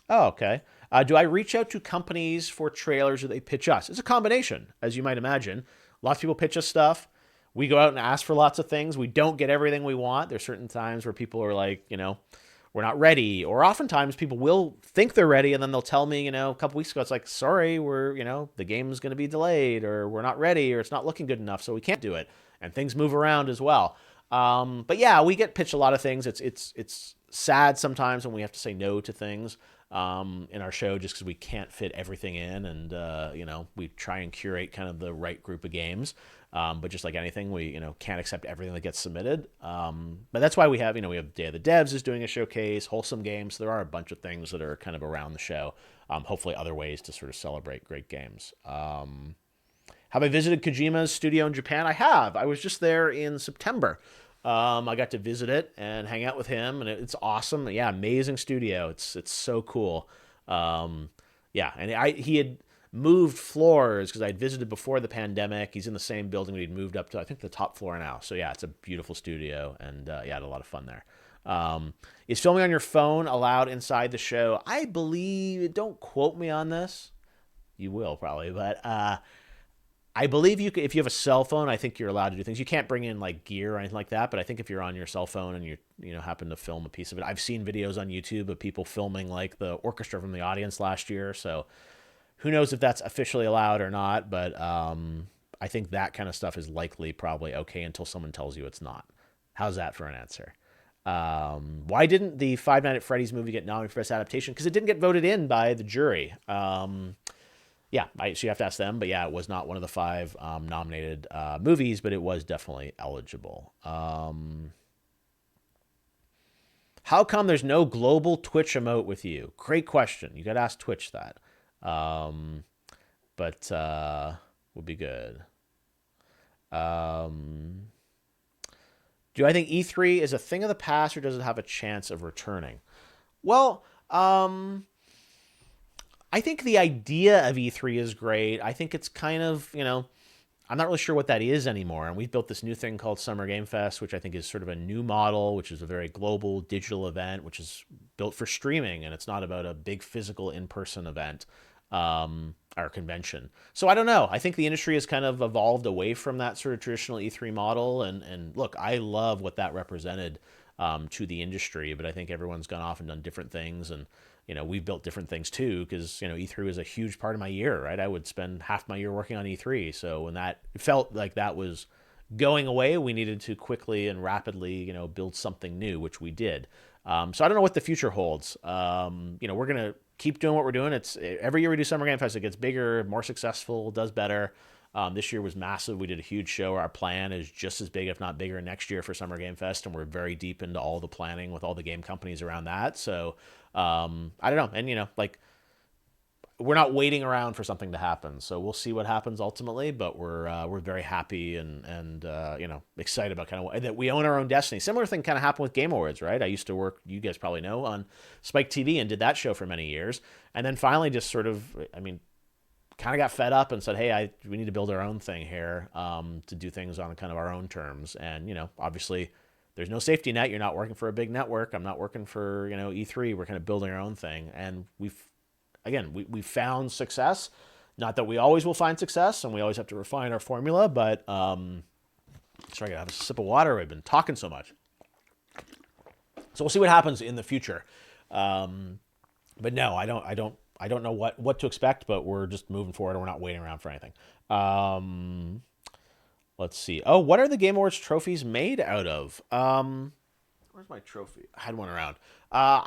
okay. Do I reach out to companies for trailers or they pitch us? It's a combination, as you might imagine. Lots of people pitch us stuff. We go out and ask for lots of things. We don't get everything we want. There's certain times where people are like, we're not ready. Or oftentimes people will think they're ready and then they'll tell me, a couple weeks ago, it's like, sorry, the game's going to be delayed or we're not ready or it's not looking good enough, so we can't do it. And things move around as well. But yeah, we get pitched a lot of things. It's sad sometimes when we have to say no to things in our show just because we can't fit everything in, and we try and curate kind of the right group of games. But just like anything, we can't accept everything that gets submitted. But that's why we have Day of the Devs is doing a showcase, Wholesome Games. So there are a bunch of things that are kind of around the show. Hopefully other ways to sort of celebrate great games. Have I visited Kojima's studio in Japan? I have. I was just there in September. I got to visit it and hang out with him, and it's awesome. Yeah, amazing studio. It's so cool. Yeah, and he had moved floors because I'd visited before the pandemic. He's in the same building, but he'd moved up to, I think, the top floor now. So yeah, it's a beautiful studio, and yeah, I had a lot of fun there. Is filming on your phone allowed inside the show? I believe, don't quote me on this. You will probably, but I believe you could, if you have a cell phone, I think you're allowed to do things. You can't bring in like gear or anything like that, but I think if you're on your cell phone and you happen to film a piece of it, I've seen videos on YouTube of people filming like the orchestra from the audience last year. So who knows if that's officially allowed or not, but I think that kind of stuff is likely probably okay until someone tells you it's not. How's that for an answer? Why didn't the Five Nights at Freddy's movie get nominated for Best Adaptation? Because it didn't get voted in by the jury. Yeah, so you have to ask them. But yeah, it was not one of the 5 nominated movies, but it was definitely eligible. How come there's no global Twitch emote with you? Great question. You got to ask Twitch that. But would be good. Do I think E3 is a thing of the past, or does it have a chance of returning? Well, I think the idea of E3 is great. I think it's kind of, I'm not really sure what that is anymore. And we've built this new thing called Summer Game Fest, which I think is sort of a new model, which is a very global digital event, which is built for streaming. And it's not about a big physical in-person event or convention. So I don't know. I think the industry has kind of evolved away from that sort of traditional E3 model. And look, I love what that represented to the industry, but I think everyone's gone off and done different things. And we've built different things too, because, E3 was a huge part of my year, right? I would spend half my year working on E3. So when that felt like that was going away, we needed to quickly and rapidly, build something new, which we did. So I don't know what the future holds. We're going to keep doing what we're doing. It's every year we do Summer Game Fest, it gets bigger, more successful, does better. This year was massive. We did a huge show. Our plan is just as big, if not bigger, next year for Summer Game Fest, and we're very deep into all the planning with all the game companies around that. So I don't know. And, we're not waiting around for something to happen. So we'll see what happens ultimately, but we're very happy and excited about kind of that we own our own destiny. Similar thing kind of happened with Game Awards, right? I used to work, you guys probably know, on Spike TV and did that show for many years. And then finally just sort of, kind of got fed up and said, hey, we need to build our own thing here to do things on kind of our own terms. And, obviously there's no safety net. You're not working for a big network. I'm not working for, E3. We're kind of building our own thing. And we found success. Not that we always will find success and we always have to refine our formula, but sorry, I gotta have a sip of water. I've been talking so much. So we'll see what happens in the future. But no, I don't know what to expect, but we're just moving forward and we're not waiting around for anything. Let's see. Oh, what are the Game Awards trophies made out of? Where's my trophy? I had one around.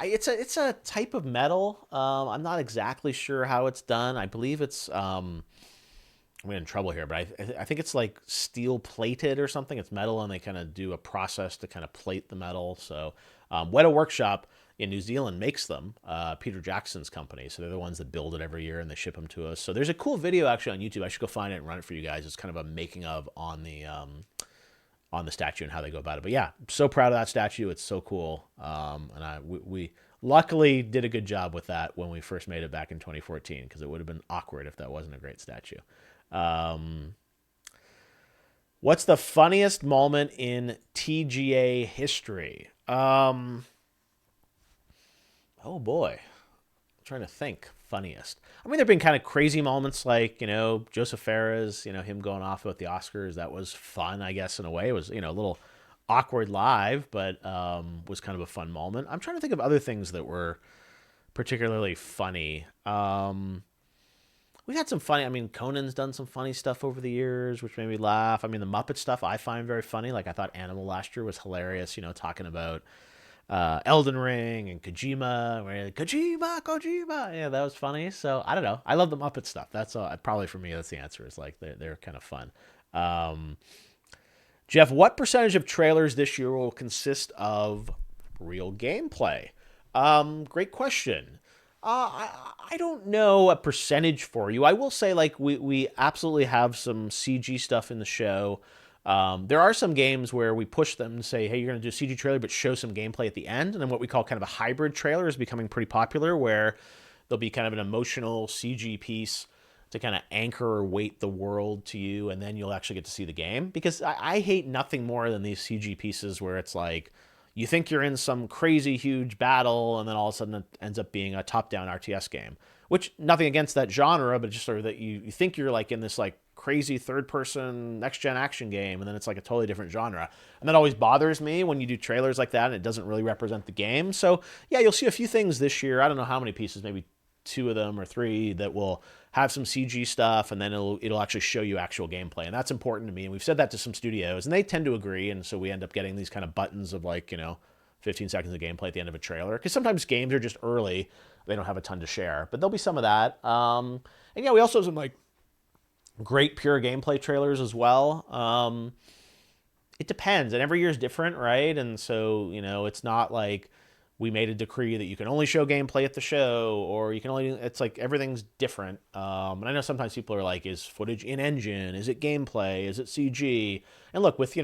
It's a type of metal. I'm not exactly sure how it's done. I believe it's I'm in trouble here, but I think it's like steel plated or something. It's metal, and they kind of do a process to kind of plate the metal. So Weta Workshop in New Zealand makes them. Peter Jackson's company, so they're the ones that build it every year and they ship them to us. So there's a cool video actually on YouTube. I should go find it and run it for you guys. It's kind of a making of on the statue and how they go about it. But yeah, I'm so proud of that statue. It's so cool. And we luckily did a good job with that when we first made it back in 2014, because it would have been awkward if that wasn't a great statue. What's the funniest moment in TGA history? Oh boy, I'm trying to think. Funniest. I mean, there've been kind of crazy moments like, Joseph Fares, him going off with the Oscars. That was fun, I guess, in a way. It was, a little awkward live, but was kind of a fun moment. I'm trying to think of other things that were particularly funny. We've had some funny, Conan's done some funny stuff over the years, which made me laugh. The Muppet stuff I find very funny. Like, I thought Animal last year was hilarious, talking about Elden Ring and Kojima. Kojima. Yeah, that was funny. So, I don't know. I love the Muppet stuff. That's probably for me, that's the answer, is like they're kind of fun. Geoff, what percentage of trailers this year will consist of real gameplay? Great question. I don't know a percentage for you. I will say, like, we absolutely have some CG stuff in the show. There are some games where we push them and say, hey, you're going to do a CG trailer, but show some gameplay at the end. And then what we call kind of a hybrid trailer is becoming pretty popular, where there'll be kind of an emotional CG piece to kind of anchor or weight the world to you, and then you'll actually get to see the game. Because I hate nothing more than these CG pieces where it's like, you think you're in some crazy huge battle, and then all of a sudden it ends up being a top-down RTS game. Which, nothing against that genre, but just sort of that you think you're like in this like crazy third-person next-gen action game, and then it's like a totally different genre. And that always bothers me when you do trailers like that and it doesn't really represent the game. So yeah, you'll see a few things this year. I don't know how many pieces, maybe 2 of them or 3, that will have some CG stuff, and then it'll actually show you actual gameplay. And that's important to me. And we've said that to some studios, and they tend to agree. And so we end up getting these kind of buttons of like, 15 seconds of gameplay at the end of a trailer. Because sometimes games are just early. They don't have a ton to share. But there'll be some of that. And yeah, we also have some like great pure gameplay trailers as well. It depends. And every year is different, right? And so, it's not like we made a decree that you can only show gameplay at the show, or you can only, it's like everything's different. And I know sometimes people are like, is footage in engine? Is it gameplay? Is it CG? And look, with,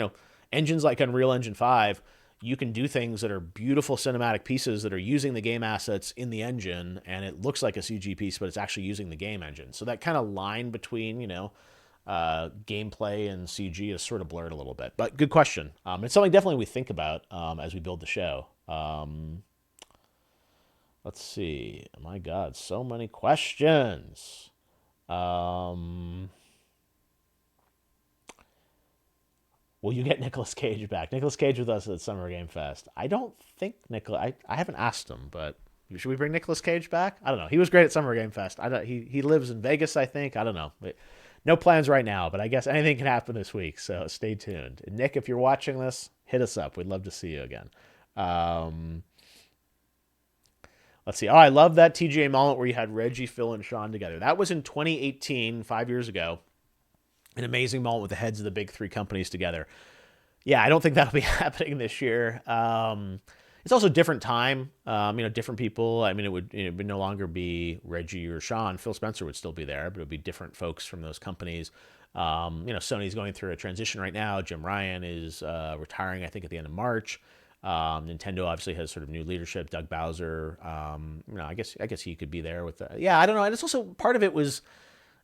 engines like Unreal Engine 5, you can do things that are beautiful cinematic pieces that are using the game assets in the engine, and it looks like a CG piece, but it's actually using the game engine. So that kind of line between, gameplay and CG is sort of blurred a little bit. But good question. It's something definitely we think about as we build the show. Let's see. My God, so many questions. Will you get Nicolas Cage back? Nicolas Cage with us at Summer Game Fest. I don't think Nicolas. I haven't asked him, but should we bring Nicolas Cage back? I don't know. He was great at Summer Game Fest. He lives in Vegas, I think. I don't know. But no plans right now, but I guess anything can happen this week, so stay tuned. And Nick, if you're watching this, hit us up. We'd love to see you again. Let's see. Oh, I love that TGA moment where you had Reggie, Phil, and Sean together. That was in 2018, 5 years ago. An amazing moment with the heads of the big 3 companies together. Yeah, I don't think that'll be happening this year. It's also a different time. Different people. It would no longer be Reggie or Sean. Phil Spencer would still be there, but it would be different folks from those companies. Sony's going through a transition right now. Jim Ryan is retiring, I think, at the end of March. Nintendo obviously has sort of new leadership. Doug Bowser, I guess he could be there with the, yeah, I don't know. And it's also part of it was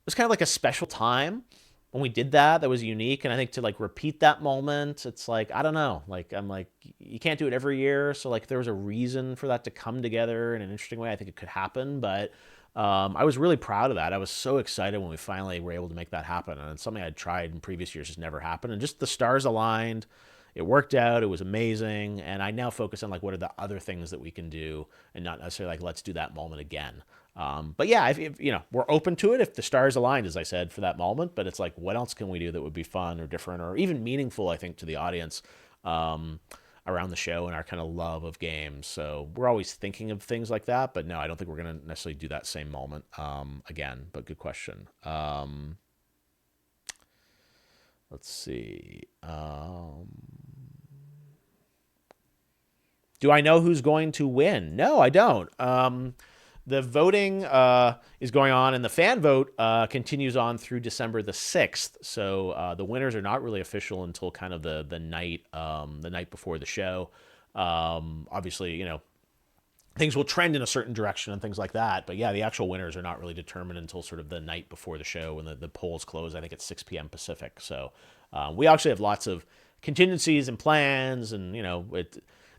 kind of like a special time when we did that. That was unique. And I think to like repeat that moment, it's like, I don't know, like, I'm like, you can't do it every year. So like, there was a reason for that to come together in an interesting way. I think it could happen, but I was really proud of that. I was so excited when we finally were able to make that happen. And it's something I'd tried in previous years, just never happened. And just the stars aligned. It worked out. It was amazing. And I now focus on like, what are the other things that we can do, and not necessarily like, let's do that moment again. But yeah, if we're open to it if the stars aligned, as I said, for that moment. But it's like, what else can we do that would be fun or different or even meaningful, I think, to the audience around the show and our kind of love of games. So we're always thinking of things like that. But no, I don't think we're going to necessarily do that same moment again. But good question. Let's see. Do I know who's going to win? No, I don't. The voting is going on, and the fan vote continues on through December the 6th. So the winners are not really official until kind of the night before the show. Obviously, things will trend in a certain direction and things like that. But yeah, the actual winners are not really determined until sort of the night before the show when the polls close. I think it's 6 p.m. Pacific. So we actually have lots of contingencies and plans, and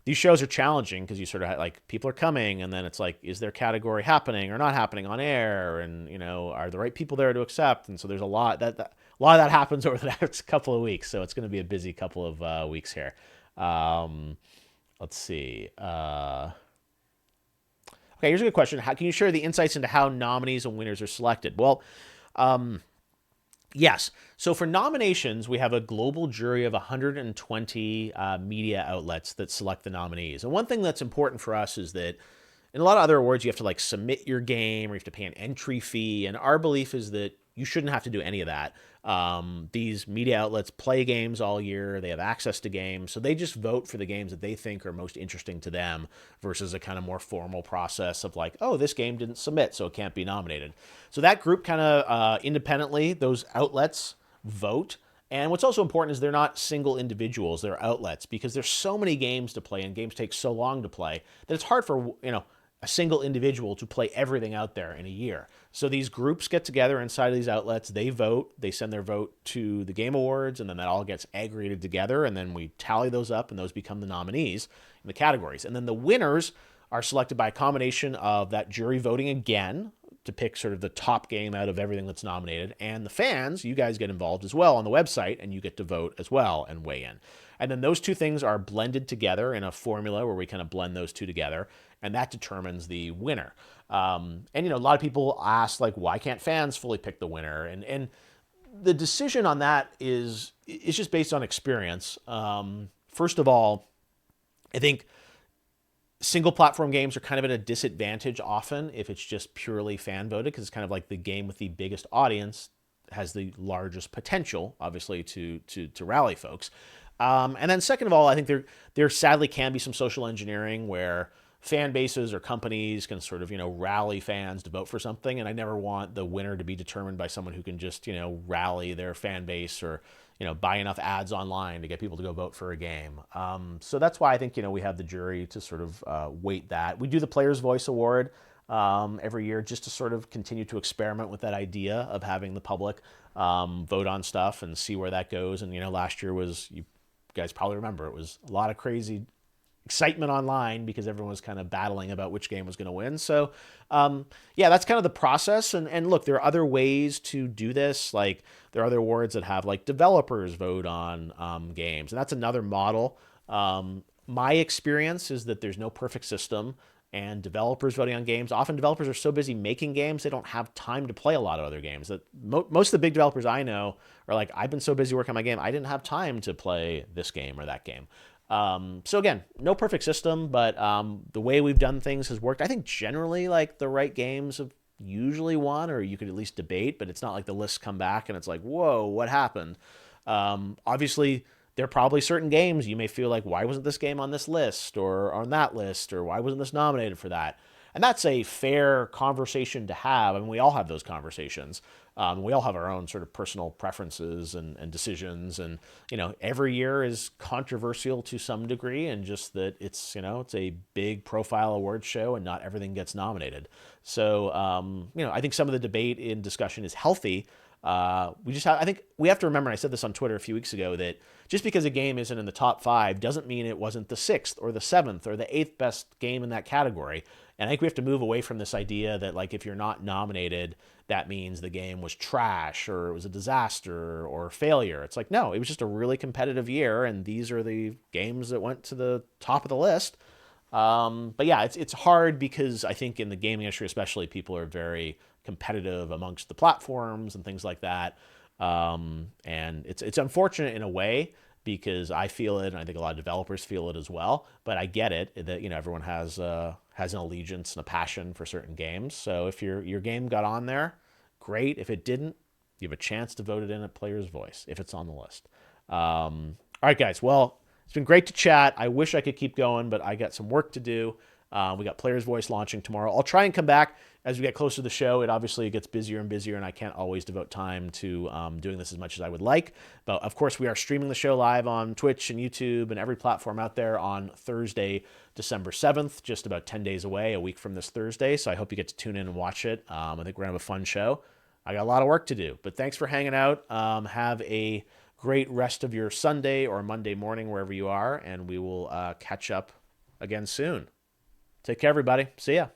these shows are challenging because you sort of like people are coming, and then it's like, is their category happening or not happening on air, and are the right people there to accept? And so there's a lot of that happens over the next couple of weeks. So it's going to be a busy couple of weeks here. Let's see. Okay, here's a good question. How can you share the insights into how nominees and winners are selected? Well, yes. So for nominations, we have a global jury of 120 media outlets that select the nominees. And one thing that's important for us is that in a lot of other awards, you have to like submit your game or you have to pay an entry fee. And our belief is that you shouldn't have to do any of that. These media outlets play games all year. They have access to games. So they just vote for the games that they think are most interesting to them versus a kind of more formal process of like, oh, this game didn't submit, so it can't be nominated. So that group kind of independently, those outlets vote. And what's also important is they're not single individuals, they're outlets, because there's so many games to play and games take so long to play that it's hard for, a single individual to play everything out there in a year. So these groups get together inside of these outlets, they vote, they send their vote to the Game Awards, and then that all gets aggregated together, and then we tally those up, and those become the nominees in the categories. And then the winners are selected by a combination of that jury voting again to pick sort of the top game out of everything that's nominated, and the fans, you guys get involved as well on the website, and you get to vote as well and weigh in. And then those two things are blended together in a formula where we kind of blend those two together, and that determines the winner. And a lot of people ask, like, why can't fans fully pick the winner? And the decision on that is just based on experience. First of all, I think single platform games are kind of at a disadvantage often if it's just purely fan voted, because it's kind of like the game with the biggest audience has the largest potential, obviously, to rally folks. And then second of all, I think there sadly can be some social engineering where fan bases or companies can sort of, rally fans to vote for something. And I never want the winner to be determined by someone who can just, rally their fan base or, buy enough ads online to get people to go vote for a game. So that's why I think, we have the jury to sort of weight that. We do the Player's Voice Award every year just to sort of continue to experiment with that idea of having the public vote on stuff and see where that goes. And, last year was, you guys probably remember, it was a lot of crazy excitement online because everyone was kind of battling about which game was going to win. So, that's kind of the process. And look, there are other ways to do this. Like there are other awards that have like developers vote on games, and that's another model. My experience is that there's no perfect system, and developers voting on games, often developers are so busy making games, they don't have time to play a lot of other games. That most of the big developers I know are like, I've been so busy working on my game, I didn't have time to play this game or that game. So again, no perfect system, but the way we've done things has worked. I think generally like the right games have usually won, or you could at least debate, but it's not like the lists come back and it's like, whoa, what happened? Obviously, there are probably certain games you may feel like, why wasn't this game on this list or on that list, or why wasn't this nominated for that? And that's a fair conversation to have. I mean, we all have those conversations. We all have our own sort of personal preferences and decisions. And, every year is controversial to some degree, and just that it's a big profile awards show and not everything gets nominated. So, I think some of the debate and discussion is healthy. I think we have to remember, and I said this on Twitter a few weeks ago, that just because a game isn't in the top 5 doesn't mean it wasn't the 6th or the 7th or the 8th best game in that category. And I think we have to move away from this idea that like if you're not nominated, that means the game was trash or it was a disaster or failure. It's like, no, it was just a really competitive year, and these are the games that went to the top of the list. But yeah, it's hard because I think in the gaming industry especially, people are very competitive amongst the platforms and things like that. And it's unfortunate in a way because I feel it, and I think a lot of developers feel it as well. But I get it that everyone has an allegiance and a passion for certain games. So if your game got on there, great. If it didn't, you have a chance to vote it in at Player's Voice if it's on the list. All right, guys. Well, It's been great to chat. I wish I could keep going, but I got some work to do. We got Player's Voice launching tomorrow. I'll try and come back as we get closer to the show. It obviously gets busier and busier, and I can't always devote time to doing this as much as I would like. But of course, we are streaming the show live on Twitch and YouTube and every platform out there on Thursday, December 7th, just about 10 days away, a week from this Thursday. So I hope you get to tune in and watch it. I think we're going to have a fun show. I got a lot of work to do, but thanks for hanging out. Have a great rest of your Sunday or Monday morning, wherever you are, and we will catch up again soon. Take care, everybody. See ya.